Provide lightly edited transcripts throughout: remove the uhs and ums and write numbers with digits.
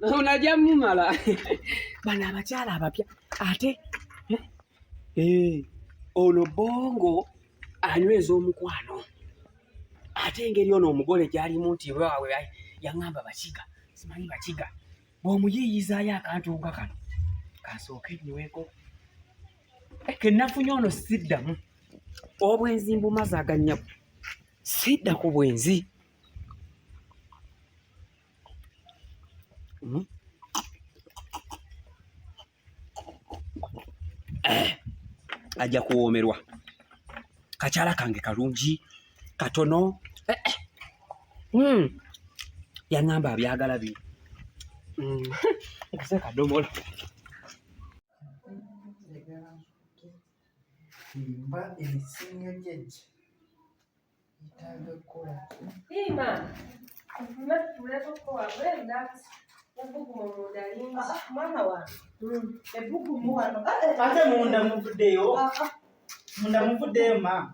Unajja mumala. Bana abakyala abapya. Ate ono bongo anyweza omukwano. Ate engeri ono omugole gy'alimu nti waabwe yaŋŋamba bakiga. Simanyi bakiga. Bw'omuyiiyizaayo akantu nga kano. Kasooke nyweko. Ke nafunye ono siddamu. Obwenzi mbumaze aganyaku. Sidda ku bwenzi. Ajja kuwoomerwa. Kakyala kange kalungi katono. Yaŋŋamba abyagala bino. Nkuse kadomola. Mba ebisinga jeje itaaga kukola mwana wange ebbugumu wano ate munda muvuddeyo ma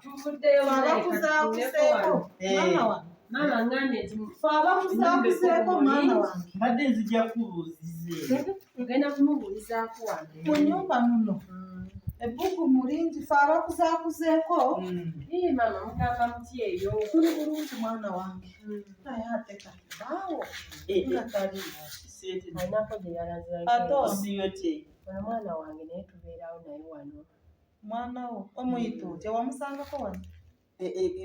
abakuzaakuseeko mwana wange Mama ngane fe abakuzaakuseeko mwana wange mbadde nzija kubuuzize ngenda kumubuulizaako wange mu nnyumba muno ebbugumu lingi fe abakuzaakuseeko mama mugamba muti eyo tuli bulungi mwana wange naye ate kati baawo nga tali aynako gye yalaze ate osiyotye ono mwana wange naye tubeerawo naye wano mwana wo omuyita otya wamusangako wano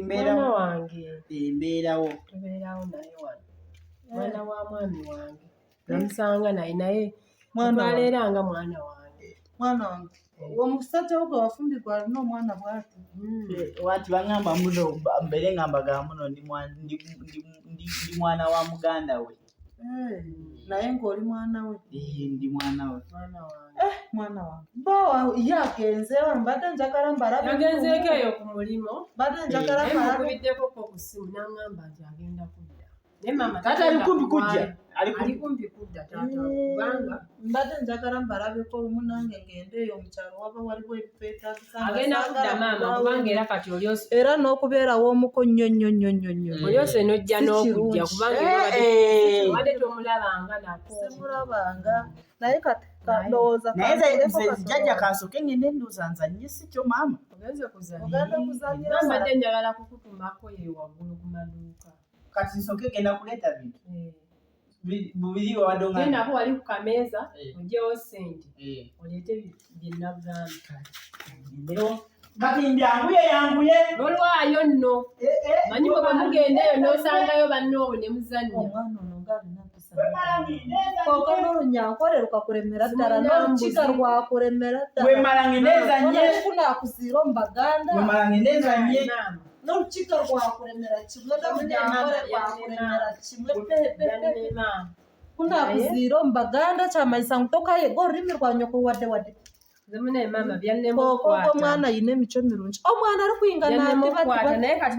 mwana wange embeerawo tubeerawo naye wano mwana wa mwami wange namusanga naye twaleeranga mwana wange omusajja wo gwe wafumbirwa alina omwana bw'ati wati baŋŋamba muno mbere ŋŋambaga muno ndi mwana wa muganda we naye ng'oli mwana we ndi mwana we mwana wange bawa ye agenzeewo mbadde njagala mbalabe yagenzeeko eyo ku mulimo mbadde njagala mbalabemukubiddeko ku ssimu n'aŋŋamba nti agenda kudda naye mama taata ali kumpi kujja ali kumpi kudda taata kubanga mbadde njagala mbalabeko olumu nange ngende eyo mu kyalo waba waliwo ebifeetaagisa agenda kudda maama kubanga era kati olyose era n'okubeerawo omuko nnyo olyose n'ojja n'okujja kubanga wadde tomulabanga nako simulabanga naye kati ndowooza naye jjajja kasooke ngende ndowooza nzannye si kyo maama ogenze ogenda kuzannyira mbadde njagala kukutumako eyo waggulu ku maduuka kati nsooke genda kuleeta bintu bubiri wawadde nako wali ku kameeza ogyewo ssente oleete byenagamba kati yanguye olwayo nno manyi bwe bamugendaeyo n'osangayo bannoobo ne muzannya omwana ono ng'alina koko n'olunyankwere lukakuremera ddala n'olukiga lwakuremera wemala ngendeeza nnye kunaakuziira omu baganda wemala ngendeeza nnye n'olukiga lwakuremera kimwe n'olunyankwere lwakuremera kimwe pepepe kunaakuziira omu baganda kyamanyisa ntokaye go olulimi lwa nyoko wadde koko omwana ayina emico mirungi omwana ari kuyinga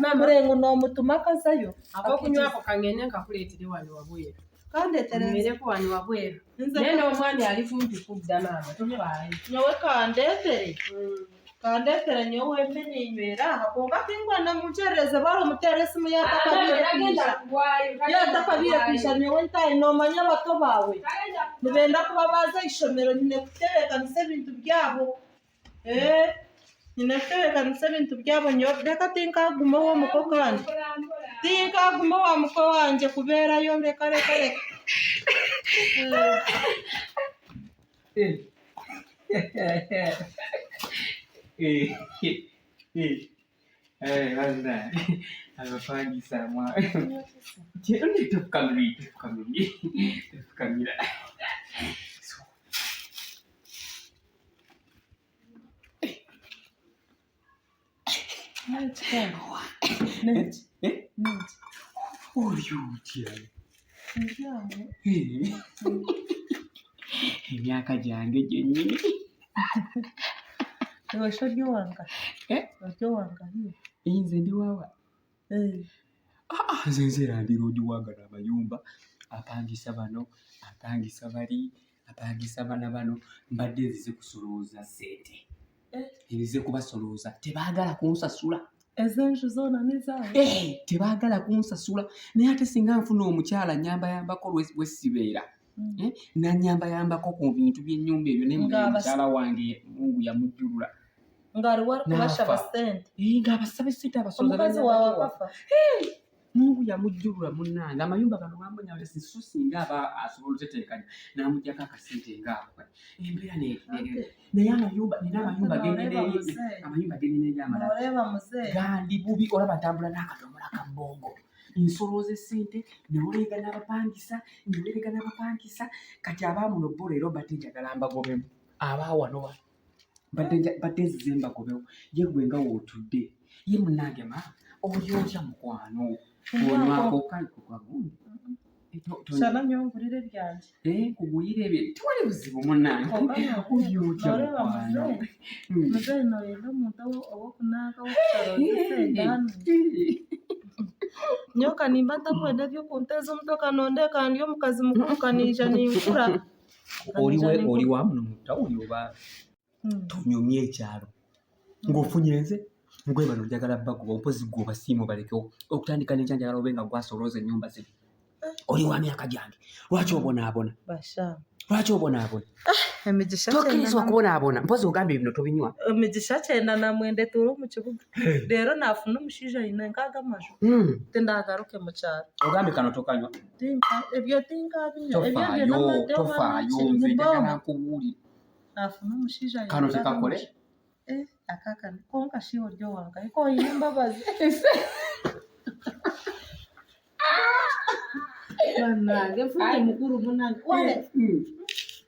namurengo n'omutuma akazayo akokunywako kangende nkakuleetere wano wabweru kandeetereko wano wabweru naye n'omwami ali kumpi kudda maama tofaayo nyowe kandeetere nyowe wemeniinywera akonga kingwa namukyereze bali omuteera esimu yatakabirekwisha nyowe ntayi noomanya bato baawe nibenda kuba baaza ishomero nyine kutebeekanisa ebintu byabo nyine kutebeekanisa ebintu byabo nyowe reka tinkagumeho omuko kandi tinkagumeho wa muko wanje kubeerayo reka abapangisa mwa ndio tukamira emyaka gyange gyennyini eweshogyowanga nze ndi wawa nze nzeera ndi roodi wanga n'amayumba apangisa bano apangisa bali apangisa bano mbadde nzize kusolooza ssente nzize kubasolooza tebaagala kunsasula ezenju zoona nezaawe tebaagala kunsasula naye ate singa nfuna omukyala nyambayambako lwe sibeera Nanyambayambako ku bintu by'ennyumba ebyo ne mukyala wange Mungu yamujjulula. Ngari wari kubashaba sente. Ng'abasaba sente abasoza. Omukazi wawe akafa. Mungu yamujjulula munnange. Amayumba gano bambonya wese so singa aba asobola oteteekanya n'amuggyako akasente ngaako. Embeera naye amayumba genene ebyamala gandi bubi olaba ntambula n'akadomola ka bbongo. Nsoloza essente n'oleega n'abapangisa kati abaamuno bo leero badde njagala mbagobemu abaawano wano badde nzize mbagobewo ye gwe nga wootudde ye munnange ma oli otya mukwano onywako kaliko kwagundi sana nnyo nkugulire ebyange nkugulire ebye tewali buzibu munnange oli otya mukwano muzeeyi noyenda omuntu owokunaaka wokukyalozesente hano nyoka nimba ntakwenda ebyokunteeza omutoka nondeeka ndi omukazi mukulu kaniija ninkura oli wa muno mu tawuni oba tunyumye ekyalo ng'ofunye nze mugwe bano njagala baguba mpozi gwe obasiimu baleke okutandika n'ekyanjagala obe nga gwasolooza ennyumba ziri oli wa myaka gyange lwaki obonaabona lwaki obonaabona tokkirizibwa kubonaabona mpozi ogambye bino tobinywa emigisha 9 etuura omu kibuga leero naafuna omushaija aine nkaaga amaju tindagaruke mu kyaro ogambye kano tokanywa ebyo tinkabinywa tofaayo nze njagala nkubuulire naafuna omushaija kano tekakole akakani konka shiwo ryo wanga iko oyine embabazi banange mfunye mukuru munange wale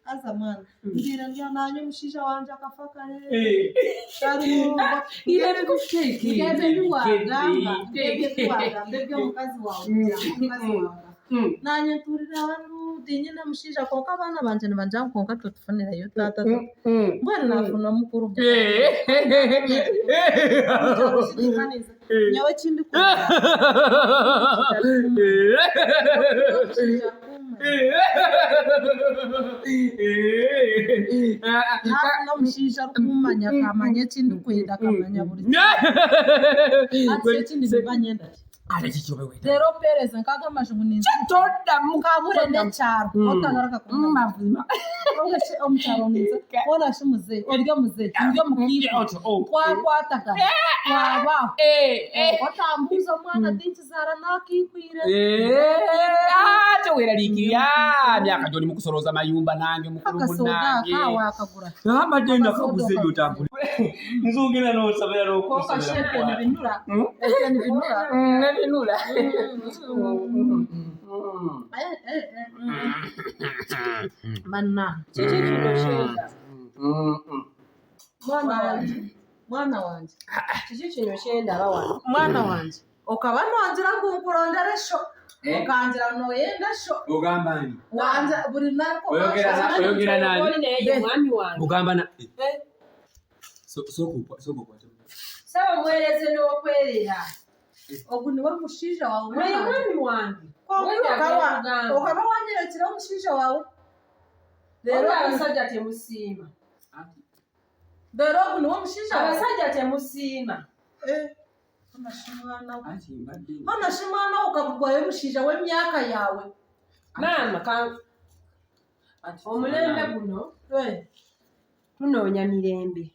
aza mwana mbira ndio nanyo omushaija wanje akafa kare omukazi wawe nanye nturira abantu tinyine omushaija konka abaana banje nibanja konka tutufunirayo tata mbwenu nafuna mukuru nyawe kindi nafuna omushaija arikumanya akamanya ekindi kwenda akamanya buri ekindi nibanyenda rero pereze nkaga amajungu ninzi mukabure n'ekyaro otangaraka kumazima omukyaro ninzi ona shi muzeyi oryo muzeyi ndyo mukiiko twakwataga twabaho otambuza omwana tinkizara nakiikwire teweraliikirya myaka gyoli mukusolooza mayumba nange mukulu munnange wakagura abadde nakaguze ebyo otambula nzogera n'osabira n'okusobera nebinula manna mwana wanje kiki kino kyendaba wano mwana wanje okaba nongira nkunkurondera esho okangira noyenda esho ogambani wanje buri oyogera nani mwami wange ogamba na saba mwereze n'okwerera ogu niwe mushaija wawe mwami wange okaba wanyerekera omushaija wawe rero abasajja temusiima rero ogu niwe mushaija wawe abasajja temusiima hano shimwana ukakugwayo omushaija w'emyaka yawe maama omulembe guno tunoonya mirembe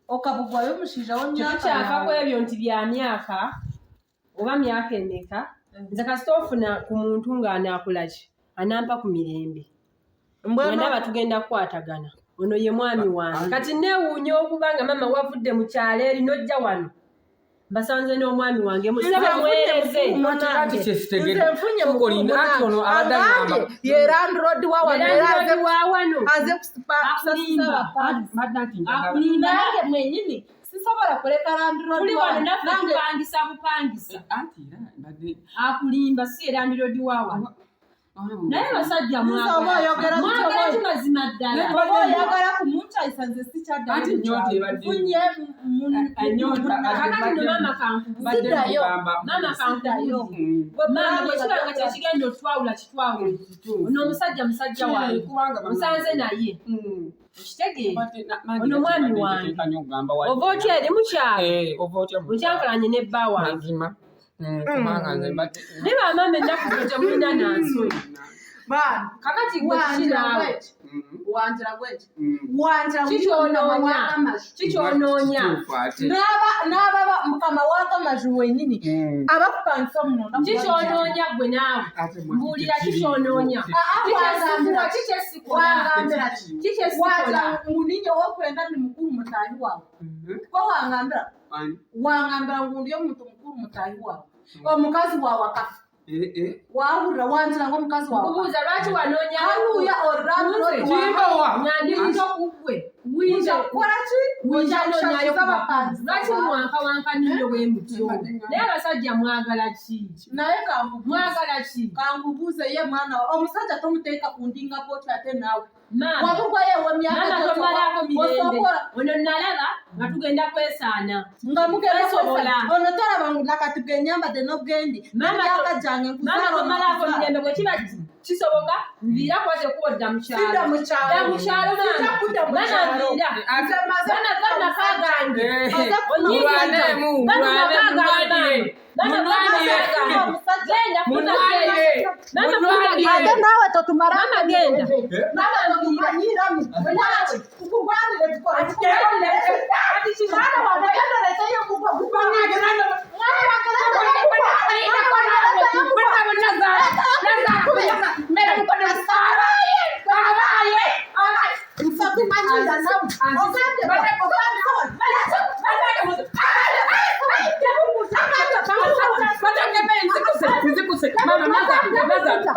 okabugwayo omushaija w'emyaka kyaka kwebyo nti bya myaka oba myaka emeka nze kasita ofuna ku muntu ng'anaakulaki anampa ku mirembe mwendaba tugenda kukwatagana ono ye mwami wange kati neewuunya okuba nga mama wavudde mu kyalo eri n'ojja wano basanze n'omwami wange musaba mwereze yerandrodi wawano akulimba nange mwenyini sisobola kuleka landrodi nange kupangisa akulimba si erandrodi wawano naye basajja mwagala kimazima ddala oyagala kumunkyayisa nze sikyaddakakati mama kankubuulire mama bwekibanga kyekigenda otwawula kitwawule ono omusajja wange musanze naye okitegeera ono mwami wange ova otya eri mukyalo nkyankalanye ne bba wange ne bamama ennaku zo temulina nansoli Bana kakati gwe kinawe wanjira gweki kikyonoonya n'ababa mukama w'akamaju wenyini abakupangisa muno kikyonoonya gwe naawe mbuulira kikyonoonya kikyesikola nguninye wokwenda ni mukuru mutahi wawe ko wangambira ngundi y'omuntu mukuru mutahi wawe omukazi wawe akafa wahurira wanjira ng'omukazi wawe kubuuza lwaki wanoonya haluya nyandi muto kugwe winja kukolaki lwaki mwankawankanino bwe mutyo naye abasajja mwagala ki naye mwagala ki kangubuuze ye mwana omusajja tomuteeka ku ndinga bwotyo ate naawe maama wabugwayo tomalako mirembe ono nalaba nga tugenda kwesaana nga mugenda ono tolaba nakati bwenyambadde n'obwendi myaka gyange maama tomalako mirembe bwe kiba kisoboka nviira kwate kuwodda mukyalo mukyalo bana kagange ate naawe totumala genda Mama,